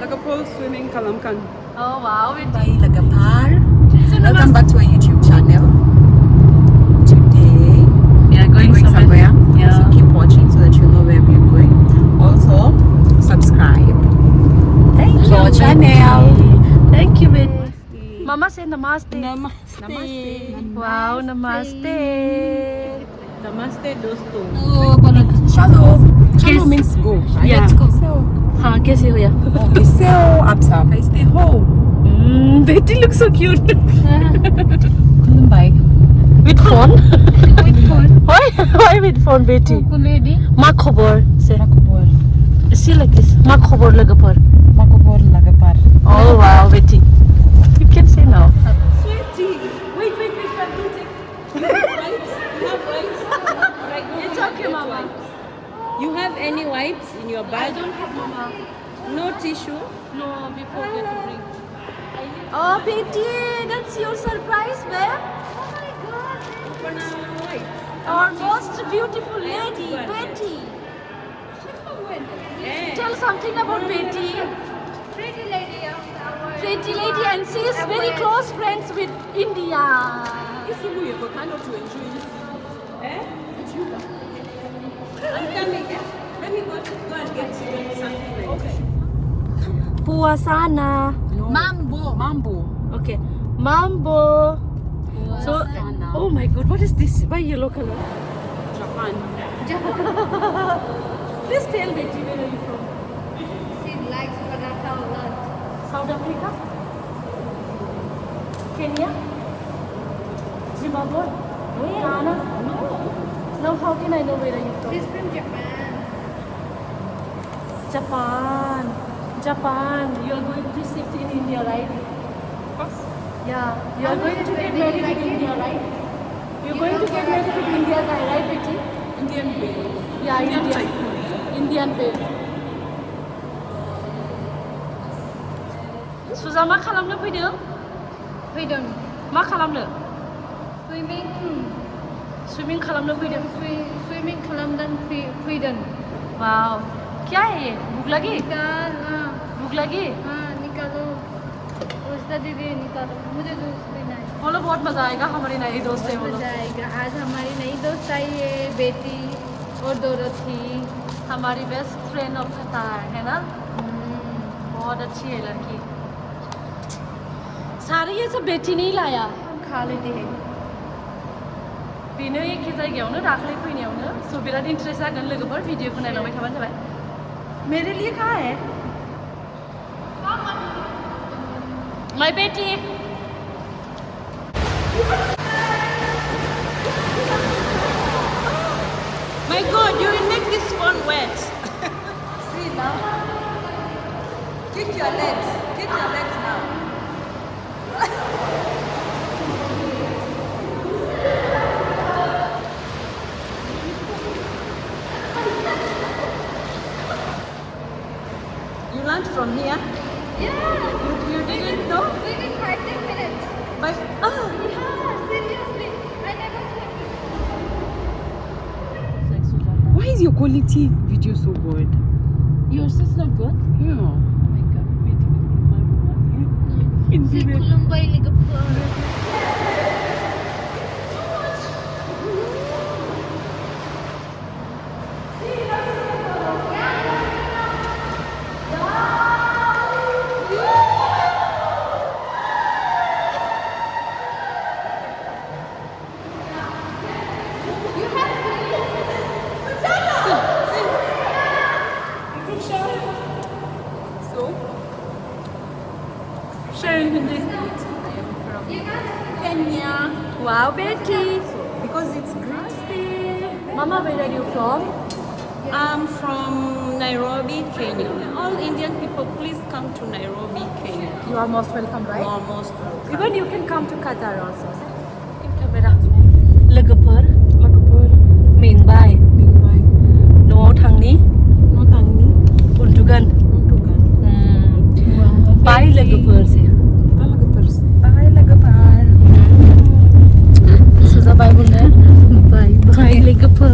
Lagapol swimming kalamkan. Oh wow, Bye, Lagapar. Welcome back to our YouTube channel. Today we are going somewhere. Yeah. So keep watching so that you know where we're going. Also, subscribe to our channel. Thank you, baby. Mama say namaste. Namaste. Wow, namaste. Namaste dosto. Shalom. Yes. Shalom means go. Right? Yeah. Let's go. हाँ कैसे हो यार? Okay, so Absa, I stay home. Betty looks so cute. Bye. With phone? With phone. Why with phone, Betty? Lady. Ma khobor. Say. Makobor. See like this. Ma khobor lagapar. Makobor Lagapar. Oh wow, Betty. You can say now. Sweetie. Wait. You have wipes? You have wipes? Right, It's okay, Mama. You have any wipes in your I bag? don't have, Mama. No tissue? No, before we have to bring. Oh, Betty, that's your surprise, babe. Oh my God. Open our wipes. Our most beautiful lady, Betty. Yeah. Tell something about Betty. Pretty lady of our Pretty lady, and she is very close friends with India. I'm coming. Let me go and get something. Okay. Puasana. Mambo. Okay. Mambo. So, oh my God, what is this? Why yellow color? Japan. Please tell Betty, where are you from? She likes paratha a lot. South Africa? Kenya? Zimbabwe? Ghana? No. Now how can I know where are you from? She's from Japan. Japan. You are going to shift in India, right? Yeah. You are going to get married in India, right? You are going to get married to India guy, right, Betty? Indian babe. Yeah, Indian Indian babe. Suza मा खालामनो फैदों? Freedom. मा खालामनो? Swimming खालामनो फैदों? swimming kalamdan freedom. Wow, क्या है ये? भूख लगी? भूख लगी? हाँ निकालो. रोस्ता दीदी निकालो. मुझे जूस पीना है. बोलो बहुत मजा आएगा, हमारी नई दोस्त है बोलो. मजा आएगा. आज हमारी नई दोस्त आई है, बेटी और डोरथी. हमारी बेस्ट फ्रेंड ऑफ कतार है ना? बहुत अच्छी है लड़की. सारे ये सब बेटी नहीं लाया, हम खा लेते हैं. बेनो एखे जायगायावनो दाख्लै फैनायावनो स' बिराद इन्ट्रेस्ट जागोन लोगोफोर भिडिअखौ नायलांबाय थाबानो जाबाय. मेरे लिए कहाँ है? माय बेटी. My God, you will make this phone wet. See now. Kick your legs. Kick your legs now. You learned from here? Yeah. You didn't know? Within 5-10 minutes. Yeah, Seriously. I never why is your quality video so good? Yours is not good? Yeah. Oh my God. Si Kulumbay Ligapur. Sharing with this. Kenya. Wow, Betty. Because it's crispy. Mama, where are you from? I'm from Nairobi, Kenya. All Indian people, please come to Nairobi, Kenya. You are most welcome, right? Almost. Even you can come to Qatar also. In camera. Lagapur. Mingbai. No Tangni. Untugan. Bye Lagapur se. Bye, Lagapar. Suza bye बोल रहे हैं. Bye Lagapur.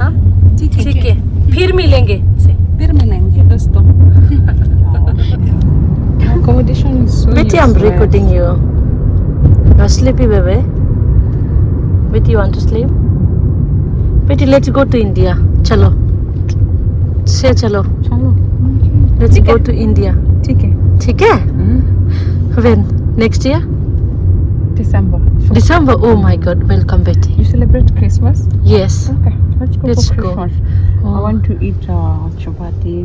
हाँ? ठीक है. फिर मिलेंगे. फिर मिलेंगे दोस्तों. Betty, I'm recording you. You're sleepy, baby. Betty, you want to sleep? Betty, let's go to India. Chalo. Say chalo. चलो Let's go to India. ठीक है ठीक है? When? Next year? December. December? Oh my God. Welcome, Betty. You celebrate Christmas? Yes. Okay, let's go Let's for go. Christmas. Oh. I want to eat chapati,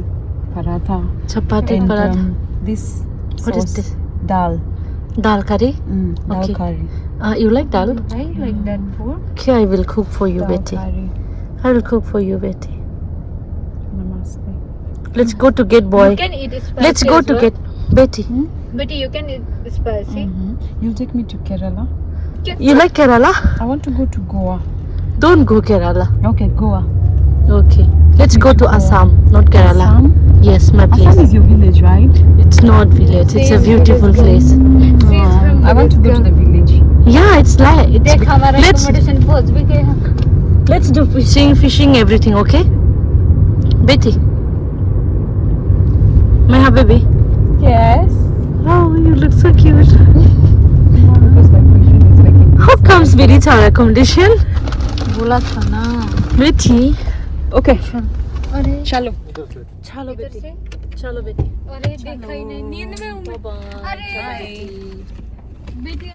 paratha, Chapati, and paratha. this What is sauce, this? dal. Dal curry? Dal Okay. curry. You like dal? I like that food. Okay, I will cook for you, Dal Betty. curry. I will cook for you, Betty. Namaste. Let's go to get boy. You can eat spicy. Let's go as to well. get Betty. Betty, you can eat spicy. You'll take me to Kerala. You like Kerala? I want to go to Goa. Don't go Kerala. Okay, Goa. Okay. Let's go to Assam, not Kerala. Assam? Yes, my place. Assam is your village, right? It's not village. It's a beautiful place. She's from I want to go to the village. Yeah, it's like देख हमारा let's accommodation पहुंच भी गया. let's do fishing, everything. Okay, Betty. My baby. Yes. Oh, you look so cute. Because my boyfriend is making. How comes we reach our accommodation? बोला था ना. Betty. Okay. अरे Chalo. Chalo, इधर से. Chalo, Betty. अरे देखा ही नहीं नींद में हूँ मैं. अरे बेटी